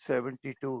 72।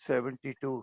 72।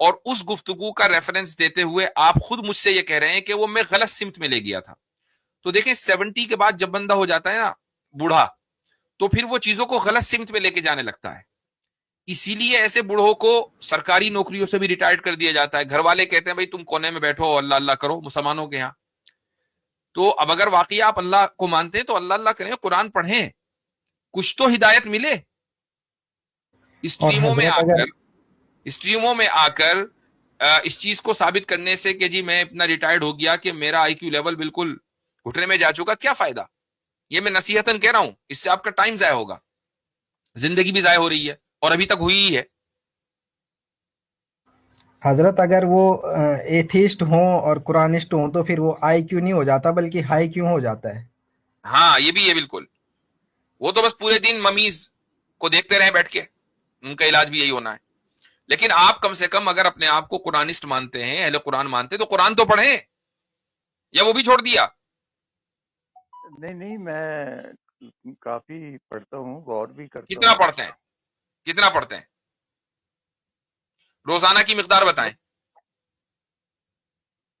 اور اس گفتگو کا ریفرنس دیتے ہوئے آپ خود مجھ سے یہ کہہ رہے ہیں کہ وہ میں غلط سمت میں لے گیا تھا. تو دیکھیں 70 کے بعد جب بندہ ہو جاتا ہے نا بوڑھا, تو پھر وہ چیزوں کو غلط سمت میں لے کے جانے لگتا ہے. اسی لیے ایسے بوڑھوں کو سرکاری نوکریوں سے بھی ریٹائرڈ کر دیا جاتا ہے. گھر والے کہتے ہیں بھائی تم کونے میں بیٹھو اللہ اللہ کرو, مسلمانوں کے یہاں. تو اب اگر واقعی آپ اللہ کو مانتے ہیں تو اللہ اللہ کریں, قرآن پڑھیں, کچھ تو ہدایت ملے. اور اسٹریموں میں آ کر اس چیز کو ثابت کرنے سے کہ جی میں اتنا ریٹائرڈ ہو گیا کہ میرا آئی کیو لیول بالکل گھٹنے میں جا چکا, کیا فائدہ؟ یہ میں نصیحتاً کہہ رہا ہوں, اس سے آپ کا ٹائم ضائع ہوگا, زندگی بھی ضائع ہو رہی ہے اور ابھی تک ہوئی ہی ہے. حضرت اگر وہ ایتھیسٹ ہوں اور قرآنسٹ ہوں تو پھر وہ آئی کیو نہیں ہو جاتا بلکہ ہائی کیو ہو جاتا ہے. ہاں یہ بھی ہے بالکل. وہ تو بس پورے دن ممیز کو دیکھتے رہے بیٹھ کے, ان کا علاج بھی یہی ہونا ہے. لیکن آپ کم سے کم اگر اپنے آپ کو قرآنسٹ مانتے ہیں, اہل قرآن مانتے ہیں, تو قرآن تو پڑھیں, یا وہ بھی چھوڑ دیا؟ نہیں میں کافی پڑھتا ہوں, غور بھی کرتا کتنا ہوں. پڑھتے ہیں, کتنا پڑھتے ہیں روزانہ کی مقدار بتائیں.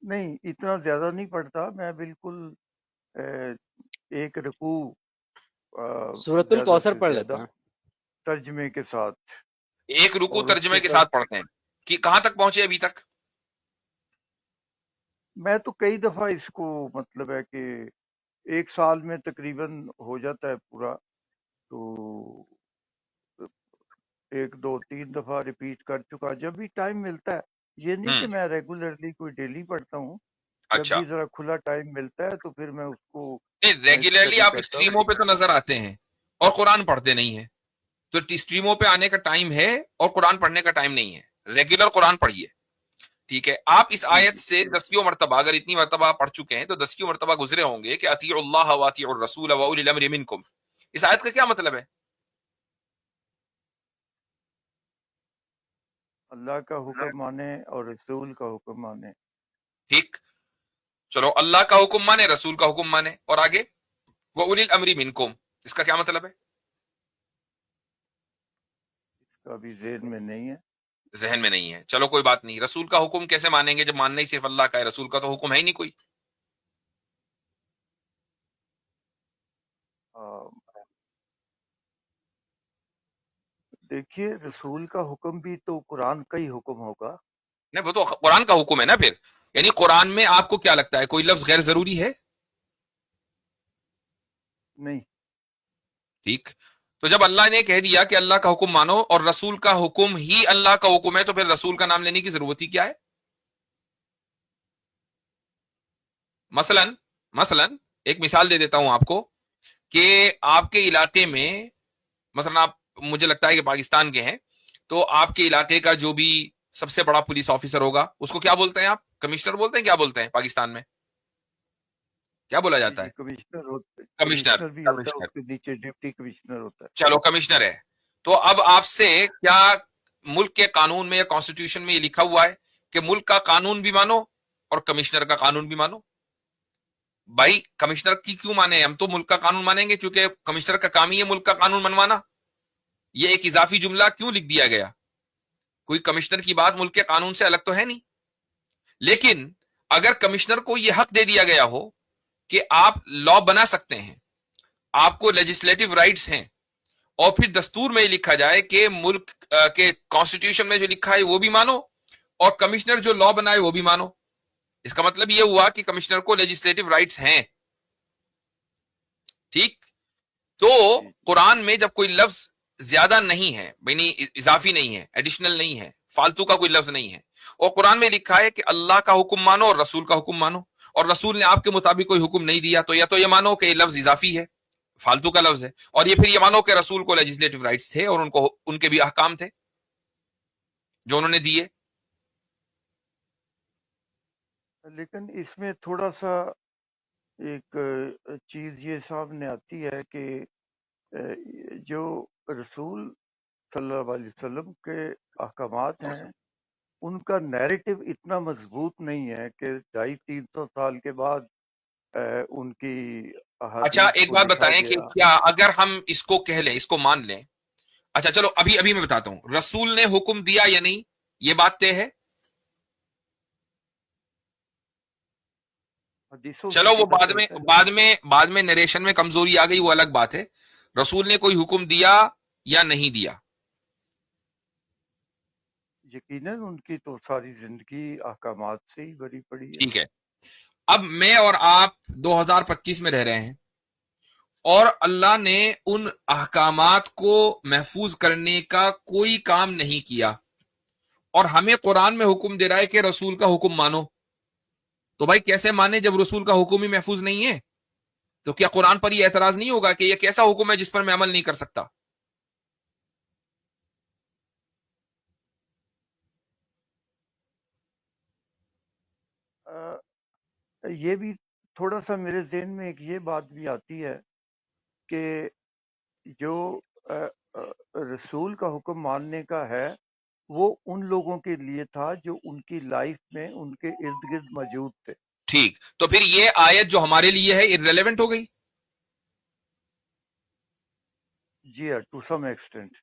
نہیں اتنا زیادہ نہیں پڑھتا میں, بالکل ایک رکوع سورۃ زیادہ الکوثر سے پڑھ زیادہ لیتا ہے. ترجمے کے ساتھ, ایک رکوع اور اس ترجمے کے ساتھ ساتھ پڑھتے ہیں کہ کہاں تک پہنچے ابھی تک؟ میں تو کئی دفعہ اس کو مطلب ہے کہ ایک سال میں تقریباً ہو جاتا ہے پورا, تو 1 2 3 دفعہ ریپیٹ کر چکا جب بھی ٹائم ملتا ہے. یہ نہیں کہ میں ریگولرلی کوئی ڈیلی پڑھتا ہوں, جب اچھا, بھی ذرا کھلا ٹائم ملتا ہے تو پھر میں اس کو نہیں ریگولرلی اسٹڈی آپ کرتا ہوں. اسٹریموں پہ تو نظر آتے ہیں اور قرآن پڑھتے نہیں ہیں, تو اسٹریموں پہ آنے کا ٹائم ہے اور قرآن پڑھنے کا ٹائم نہیں ہے. ریگولر قرآن پڑھیے, ٹھیک ہے. آپ اس جی آیت جی سے 10 مرتبہ, اگر اتنی مرتبہ آپ پڑھ چکے ہیں تو 10 مرتبہ گزرے ہوں گے کہ اطیعوا اللہ واطیعوا الرسول واولی الامر منکم. اس آیت کا کیا مطلب ہے؟ اللہ کا حکم مانے اور رسول کا حکم مانے. ٹھیک, چلو اللہ کا حکم مانے, رسول کا حکم مانے, اور آگے واولی الامر منکم, اس کا کیا مطلب ہے؟ اس کا بھی ذہن میں نہیں ہے. ذہن میں نہیں ہے, چلو کوئی بات نہیں. رسول کا حکم کیسے مانیں گے جب ماننا ہی صرف اللہ کا ہے, رسول کا تو حکم ہے ہی نہیں کوئی. دیکھیے رسول کا حکم بھی تو قرآن کا ہی حکم ہوگا. نہیں, وہ تو قرآن کا حکم ہے نا پھر. یعنی قرآن میں آپ کو کیا لگتا ہے کوئی لفظ غیر ضروری ہے؟ نہیں. ٹھیک, تو جب اللہ نے کہہ دیا کہ اللہ کا حکم مانو اور رسول کا حکم ہی اللہ کا حکم ہے, تو پھر رسول کا نام لینے کی ضرورت ہی کیا ہے؟ مثلا ایک مثال دے دیتا ہوں آپ کو کہ آپ کے علاقے میں, مثلا آپ مجھے لگتا ہے کہ پاکستان کے ہیں, تو آپ کے علاقے کا جو بھی سب سے بڑا پولیس آفیسر ہوگا اس کو کیا بولتے ہیں آپ؟ کمشنر بولتے ہیں, کیا بولتے ہیں پاکستان میں, کیا بولا جی جاتا جی ہے؟ کمشنر ہوتا ہے, کمشنر. کمشنر بھی ہوتا ہے, کمشنر, اس کے نیچے ڈپٹی کمشنر ہوتا ہے. چلو کمشنر ہے. تو اب آپ سے کیا ملک کے قانون میں یا کانسٹیٹیوشن میں یہ لکھا ہوا ہے کہ ملک کا قانون بھی مانو اور کمشنر کا قانون بھی مانو؟ بھائی کمشنر کی کیوں مانے, ہم تو ملک کا قانون مانیں گے چونکہ کمشنر کا کام ہی ہے ملک کا قانون منوانا. یہ ایک اضافی جملہ کیوں لکھ دیا گیا؟ کوئی کمشنر کی بات ملک کے قانون سے الگ تو ہے نہیں. لیکن اگر کمشنر کو یہ حق دے دیا گیا ہو کہ آپ لا بنا سکتے ہیں, آپ کو لیجسلیٹو رائٹس ہیں, اور پھر دستور میں یہ لکھا جائے کہ ملک کے کانسٹیٹیوشن میں جو لکھا ہے وہ بھی مانو اور کمشنر جو لا بنائے وہ بھی مانو, اس کا مطلب یہ ہوا کہ کمشنر کو لیجسلیٹو رائٹس ہیں. ٹھیک, تو جی قرآن میں جب کوئی لفظ زیادہ نہیں ہے, یعنی اضافی نہیں ہے, ایڈیشنل نہیں ہے, فالتو کا کوئی لفظ نہیں ہے, اور قرآن میں لکھا ہے کہ اللہ کا حکم مانو اور رسول کا حکم مانو, اور رسول نے آپ کے مطابق کوئی حکم نہیں دیا, تو یا تو یہ مانو کہ یہ لفظ اضافی ہے, فالتو کا لفظ ہے, اور یہ پھر یہ مانو کہ رسول کو لیجسلیٹو رائٹس تھے اور ان کے بھی احکام تھے جو انہوں نے دیے. لیکن اس میں تھوڑا سا ایک چیز یہ سامنے آتی ہے کہ جو رسول صلی اللہ علیہ وسلم کے احکامات ہیں ان کا نیریٹو اتنا مضبوط نہیں ہے کہ 250-300 سال کے بعد ان کی اچھا احادیث ایک کو بات لکھا بتائیں کہ گیا. کیا اگر ہم اس کو کہہ لیں, اس کو مان لیں, اچھا چلو ابھی میں بتاتا ہوں, رسول نے حکم دیا یا نہیں یہ بات طے ہے, حدیثوں چلو سے وہ پتہ چلتا ہے. بعد میں نریشن میں کمزوری آ گئی، وہ الگ بات ہے. رسول نے کوئی حکم دیا یا نہیں دیا؟ یقیناً ان کی تو ساری زندگی احکامات سے ہی بھری پڑی ہے. ٹھیک ہے. اب میں اور آپ 2025 میں رہ رہے ہیں، اور اللہ نے ان احکامات کو محفوظ کرنے کا کوئی کام نہیں کیا، اور ہمیں قرآن میں حکم دے رہا ہے کہ رسول کا حکم مانو. تو بھائی کیسے مانے جب رسول کا حکم ہی محفوظ نہیں ہے؟ تو کیا قرآن پر یہ اعتراض نہیں ہوگا کہ یہ کیسا حکم ہے جس پر میں عمل نہیں کر سکتا؟ یہ بھی تھوڑا سا میرے ذہن میں ایک یہ بات بھی آتی ہے کہ جو رسول کا حکم ماننے کا ہے وہ ان لوگوں کے لیے تھا جو ان کی لائف میں ان کے ارد گرد موجود تھے. ٹھیک، تو پھر یہ آیت جو ہمارے لیے ہے irrelevant ہو گئی؟ جی ہاں، ٹو سم ایکسٹینٹ.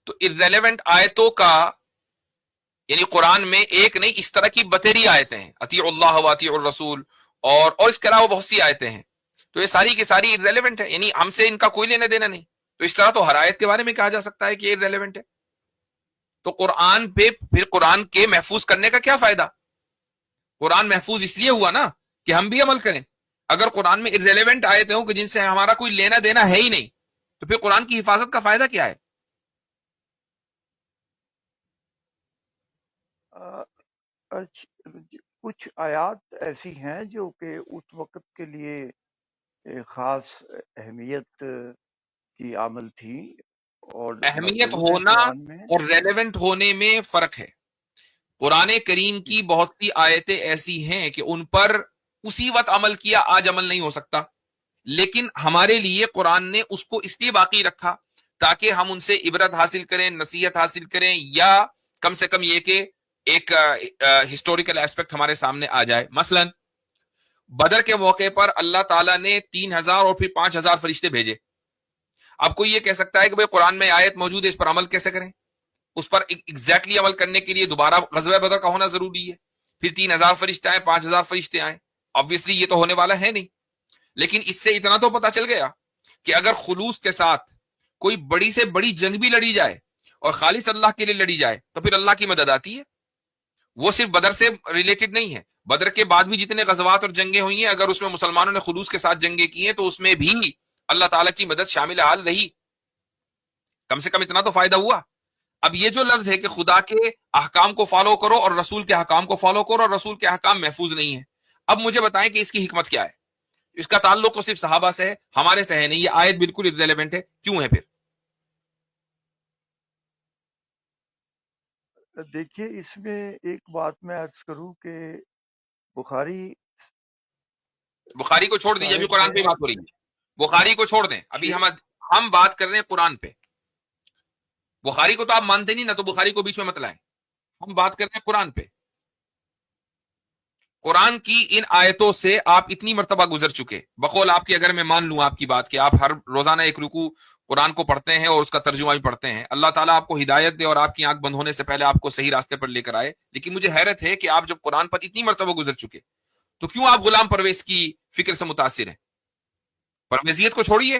تو irrelevant آیتوں کا یعنی قرآن میں ایک نہیں، اس طرح کی بتیری آیتیں ہیں، اطیعوا اللہ و اطیعوا الرسول، اور اس کے علاوہ بہت سی آیتیں ہیں. تو یہ ساری کی ساری irrelevant ہے، یعنی ہم سے ان کا کوئی لینا دینا نہیں. تو اس طرح تو ہر آیت کے بارے میں کہا جا سکتا ہے کہ irrelevant ہے. تو قرآن پہ پھر قرآن کے محفوظ کرنے کا کیا فائدہ؟ قرآن محفوظ اس لیے ہوا نا کہ ہم بھی عمل کریں. اگر قرآن میں irrelevant آیتیں ہوں کہ جن سے ہمارا کوئی لینا دینا ہے ہی نہیں، تو پھر قرآن کی حفاظت کا فائدہ کیا ہے؟ کچھ آیات ایسی ہیں جو کہ اس وقت کے لیے خاص اہمیت کی عامل تھی، اور اہمیت موجود ہیں ہونا قرآن میں. اور ریلیونٹ ہونے میں فرق ہے. قرآن کریم کی بہت سی آیتیں ایسی ہیں کہ ان پر اسی وقت عمل کیا، آج عمل نہیں ہو سکتا، لیکن ہمارے لیے قرآن نے اس کو اس لیے باقی رکھا تاکہ ہم ان سے عبرت حاصل کریں، نصیحت حاصل کریں، یا کم سے کم یہ کہ ایک ہسٹوریکل ایسپیکٹ ہمارے سامنے آ جائے. مثلا بدر کے موقع پر اللہ تعالیٰ نے 3000 اور پھر 5000 فرشتے بھیجے. اب کوئی یہ کہہ سکتا ہے کہ بھئی قرآن میں آیت موجود ہے، اس پر عمل کیسے کریں؟ اس پر ایگزیکٹلی عمل کرنے کے لیے دوبارہ غزوہ بدر کا ہونا ضروری ہے، پھر 3000 فرشتے آئے، 5000 فرشتے آئے. obviously یہ تو ہونے والا ہے نہیں. لیکن اس سے اتنا تو پتا چل گیا کہ اگر خلوص کے ساتھ کوئی بڑی سے بڑی جنگ بھی لڑی جائے اور خالص اللہ کے لیے لڑی جائے تو پھر اللہ کی مدد آتی ہے. وہ صرف بدر سے ریلیٹڈ نہیں ہے، بدر کے بعد بھی جتنے غزوات اور جنگیں ہوئی ہیں، اگر اس میں مسلمانوں نے خلوص کے ساتھ جنگیں کی ہیں تو اس میں بھی اللہ تعالیٰ کی مدد شامل حال رہی. کم سے کم اتنا تو فائدہ ہوا. اب یہ جو لفظ ہے کہ خدا کے احکام کو فالو کرو اور رسول کے احکام کو فالو کرو، اور رسول کے احکام محفوظ نہیں ہیں، اب مجھے بتائیں کہ اس کی حکمت کیا ہے؟ اس کا تعلق تو صرف صحابہ سے ہے، ہمارے سے ہے نہیں. یہ آیت بالکل irrelevant ہے. کیوں ہے پھر؟ دیکھیے اس میں ایک بات میں عرض کروں کہ بخاری بخاری کو چھوڑ دیجیے، ابھی قرآن پہ بات ہو رہی ہے. بخاری کو چھوڑ دیں، ابھی ہم بات کر رہے ہیں قرآن پہ. بخاری کو تو آپ مانتے نہیں نا، تو بخاری کو بیچ میں مت لائیں. ہم بات کر رہے ہیں قرآن پہ. قرآن کی ان آیتوں سے آپ اتنی مرتبہ گزر چکے، بقول آپ کی اگر میں مان لوں آپ کی بات کہ آپ ہر روزانہ ایک رکوع قرآن کو پڑھتے ہیں اور اس کا ترجمہ بھی پڑھتے ہیں، اللہ تعالیٰ آپ کو ہدایت دے اور آپ کی آنکھ بند ہونے سے پہلے آپ کو صحیح راستے پر لے کر آئے. لیکن مجھے حیرت ہے کہ آپ جب قرآن پر اتنی مرتبہ گزر چکے تو کیوں آپ غلام پرویز کی فکر سے متاثر ہیں؟ پرویزیت کو چھوڑیے.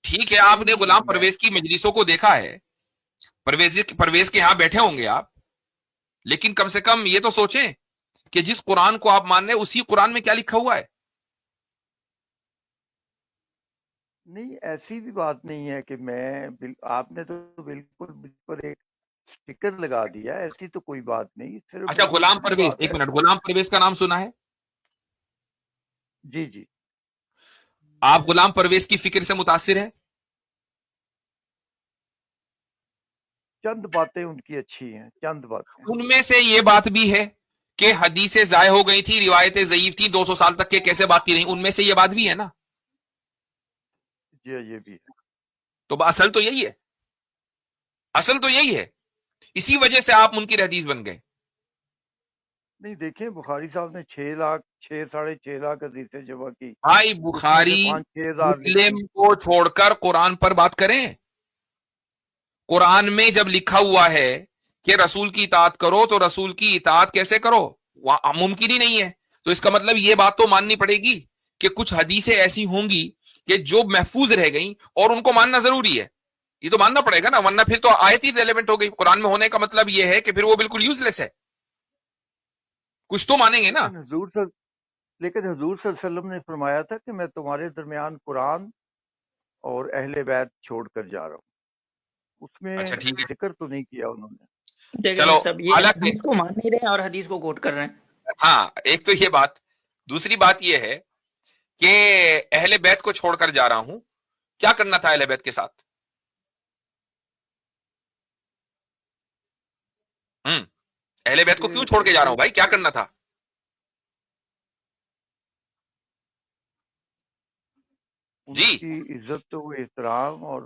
ٹھیک ہے آپ نے غلام پرویز کی مجلسوں کو دیکھا ہے، پرویز کے ہاں بیٹھے ہوں گے آپ، لیکن کم سے کم یہ تو سوچیں کہ جس قرآن کو آپ مان رہے ہیں اسی قرآن میں کیا لکھا ہوا ہے. نہیں، ایسی بھی بات نہیں ہے کہ میں آپ نے تو بالکل ایک سٹیکر لگا دیا، ایسی تو کوئی بات نہیں. صرف اچھا غلام پرویز، ایک منٹ، غلام پرویز کا نام سنا ہے؟ جی جی. آپ غلام پرویز کی فکر سے متاثر ہیں؟ چند باتیں ان کی اچھی ہیں، چند باتیں. ان میں سے یہ بات بھی ہے کہ حدیثیں ضائع ہو گئی تھی، روایتیں ضعیف تھی، 200 سال تک کے کیسے باقی رہیں، ان میں سے یہ بات بھی ہے نا. جی یہ بھی ہے. تو اصل تو یہی ہے، اصل تو یہی ہے. اسی وجہ سے آپ منکر حدیث بن گئے. نہیں دیکھیں، بخاری صاحب نے 6.5 لاکھ حدیثیں جمع کی. بھائی بخاری 5-6 ہزار مسلم کو چھوڑ کر قرآن پر بات کریں. قرآن میں جب لکھا ہوا ہے کہ رسول کی اطاعت کرو تو رسول کی اطاعت کیسے کرو؟ ممکن ہی نہیں ہے. تو اس کا مطلب یہ بات تو ماننی پڑے گی کہ کچھ حدیثیں ایسی ہوں گی کہ جو محفوظ رہ گئیں اور ان کو ماننا ضروری ہے. یہ تو ماننا پڑے گا نا, ورنہ پھر تو آیت ہی ریلیونٹ ہو گئی. قرآن میں ہونے کا مطلب یہ ہے کہ پھر وہ بالکل یوز لیس ہے. کچھ تو مانیں گے نا. لیکن حضور صلی اللہ علیہ وسلم نے فرمایا تھا کہ میں تمہارے درمیان قرآن اور اہل بیت چھوڑ کر جا رہا ہوں. اس میں اچھا ٹھیک ہے, ذکر تو نہیں کیا انہوں نے. چلو سب یہ حالانکہ حدیث کو مان نہیں رہے ہیں اور حدیث کو کوٹ کر رہے ہیں. ہاں ایک تو یہ بات, دوسری بات یہ ہے کہ اہل بیت کو چھوڑ کر جا رہا ہوں. کیا کرنا تھا اہل بیت کے ساتھ؟ اہل بیت کو کیوں چھوڑ کے جا رہا ہوں بھائی, کیا کرنا تھا؟ جی ان کی عزت و احترام اور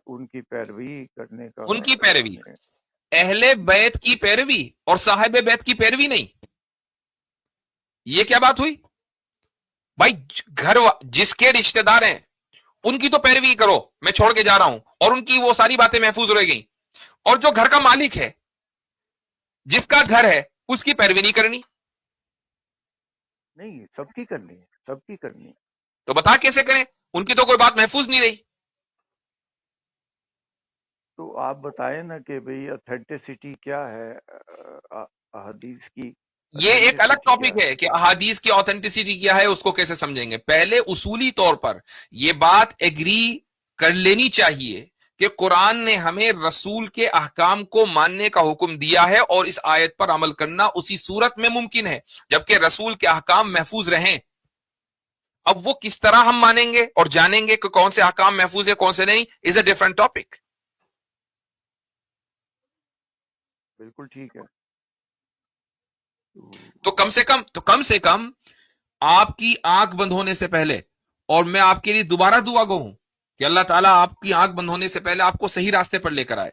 ان کی پیروی کرنے کا. ان کی پیروی, اہل بیت کی پیروی اور صاحب بیت کی پیروی نہیں. یہ کیا بات ہوئی بھائی؟ گھر جس کے رشتہ دار ہیں ان کی تو پیروی کرو, میں چھوڑ کے جا رہا ہوں, اور ان کی وہ ساری باتیں محفوظ رہ گئیں. اور جو گھر کا مالک ہے, جس کا گھر ہے, اس کی پیروی نہیں کرنی. نہیں, سب کی کرنی ہے, سب کی کرنی ہے. تو بتا کیسے کریں, ان کی تو کوئی بات محفوظ نہیں رہی. تو آپ بتائیں نا کہ بھئی اتھینٹسٹی کیا ہے احادیث کی. یہ ایک الگ ٹاپک ہے کہ احادیث کی آتھینٹسٹی کیا ہے, اس کو کیسے سمجھیں گے. پہلے اصولی طور پر یہ بات ایگری کر لینی چاہیے کہ قرآن نے ہمیں رسول کے احکام کو ماننے کا حکم دیا ہے, اور اس آیت پر عمل کرنا اسی صورت میں ممکن ہے جبکہ رسول کے احکام محفوظ رہیں. اب وہ کس طرح ہم مانیں گے اور جانیں گے کہ کون سے احکام محفوظ ہے کون سے نہیں, از اے ڈفرنٹ ٹاپک. بالکل ٹھیک ہے. تو کم سے کم آپ کی آنکھ بند ہونے سے پہلے, اور میں آپ کے لیے دوبارہ دعا گو ہوں کہ اللہ تعالیٰ آپ کی آنکھ بند ہونے سے پہلے آپ کو صحیح راستے پر لے کر آئے.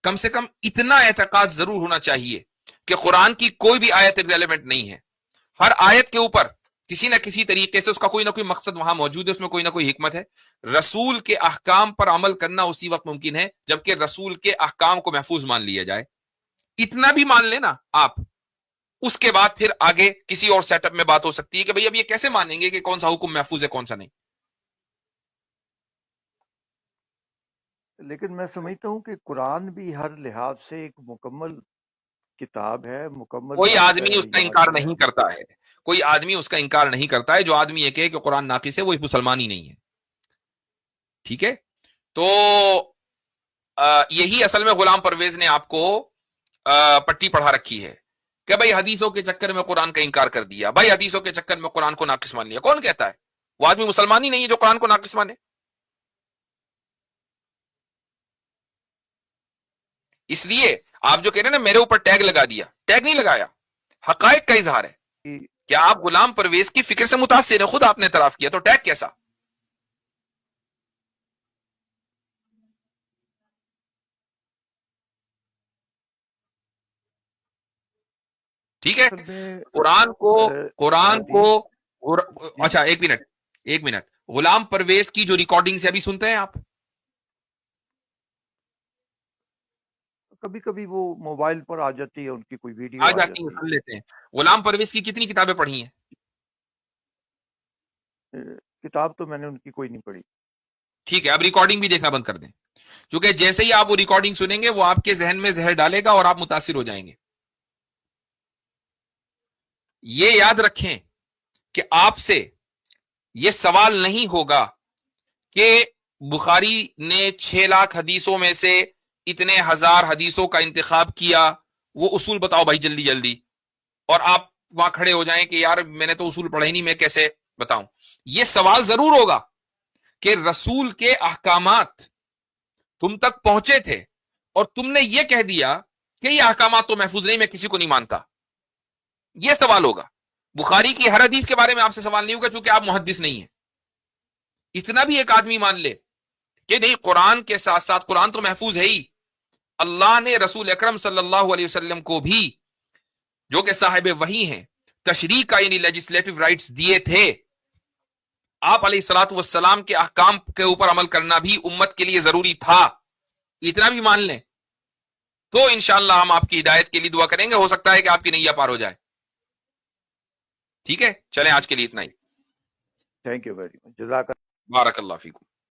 کم سے کم اتنا اعتقاد ضرور ہونا چاہیے کہ قرآن کی کوئی بھی آیت ریلیونٹ نہیں ہے. ہر آیت کے اوپر کسی نہ کسی طریقے سے اس کا کوئی نہ کوئی مقصد وہاں موجود ہے, اس میں کوئی نہ کوئی حکمت ہے. رسول کے احکام پر عمل کرنا اسی وقت ممکن ہے جبکہ رسول کے احکام کو محفوظ مان لیا جائے. اتنا بھی مان لینا آپ, اس کے بعد پھر آگے کسی اور سیٹ اپ میں بات ہو سکتی ہے کہ بھئی اب یہ کیسے مانیں گے کہ کون سا حکم محفوظ ہے کون سا نہیں. لیکن میں سمجھتا ہوں کہ قرآن بھی ہر لحاظ سے ایک مکمل کتاب ہے, مکمل. کوئی آدمی اس کا انکار نہیں کرتا ہے, کوئی آدمی اس کا انکار نہیں کرتا ہے. جو آدمی یہ کہے کہ قرآن ناقص ہے وہ مسلمان ہی نہیں ہے. ٹھیک ہے, تو یہی اصل میں غلام پرویز نے آپ کو پٹی پڑھا رکھی ہے کہ بھائی حدیثوں کے چکر میں قرآن کا انکار کر دیا, بھائی حدیثوں کے چکر میں قرآن کو ناقص مان لیا. کون کہتا ہے؟ وہ آدمی مسلمان ہی نہیں ہے جو قرآن کو ناقص مانے. اس لیے آپ جو کہہ رہے ہیں نا میرے اوپر ٹیگ لگا دیا, ٹیگ نہیں لگایا, حقائق کا اظہار ہے. کیا آپ غلام پرویز کی فکر سے متاثر ہیں؟ خود آپ نے اعتراف کیا, تو ٹیگ کیسا؟ ٹھیک ہے, قرآن کو اچھا ایک منٹ, غلام پرویز کی جو ریکارڈنگ سے ابھی سنتے ہیں آپ؟ کبھی کبھی وہ موبائل پر آ جاتی ہے, ان کی کوئی ویڈیو آ جاتی ہے, سن لیتے ہیں. غلام پرویز کی کتنی کتابیں پڑھی ہیں؟ کتاب تو میں نے ان کی کوئی نہیں پڑھی. ٹھیک ہے, اب ریکارڈنگ بھی دیکھنا بند کر دیں, کیونکہ جیسے ہی آپ وہ ریکارڈنگ سنیں گے وہ آپ کے ذہن میں زہر ڈالے گا اور آپ متاثر ہو جائیں گے. یہ یاد رکھیں کہ آپ سے یہ سوال نہیں ہوگا کہ بخاری نے 6 لاکھ حدیثوں میں سے اتنے ہزار حدیثوں کا انتخاب کیا, وہ اصول بتاؤ بھائی جلدی جلدی, اور آپ وہاں کھڑے ہو جائیں کہ یار میں نے تو اصول پڑھا ہی نہیں, میں کیسے بتاؤں. یہ سوال ضرور ہوگا کہ رسول کے احکامات تم تک پہنچے تھے اور تم نے یہ کہہ دیا کہ یہ احکامات تو محفوظ نہیں, میں کسی کو نہیں مانتا. یہ سوال ہوگا. بخاری کی ہر حدیث کے بارے میں آپ سے سوال نہیں ہوگا چونکہ آپ محدث نہیں ہیں. اتنا بھی ایک آدمی مان لے کہ نہیں, قرآن کے ساتھ ساتھ قرآن تو محفوظ ہے ہی, اللہ نے رسول اکرم صلی اللہ علیہ وسلم کو بھی جو کہ صاحب وحی ہیں تشریع کا یعنی لیجسلیٹو رائٹس دیے تھے. آپ علیہ الصلوۃ والسلام کے احکام کے اوپر عمل کرنا بھی امت کے لیے ضروری تھا. اتنا بھی مان لیں تو انشاءاللہ ہم آپ کی ہدایت کے لیے دعا کریں گے. ہو سکتا ہے کہ آپ کی نیا پار ہو جائے. ٹھیک ہے, چلیں آج کے لیے اتنا ہی. Thank you very much. جزاک بارک اللہ فیکم.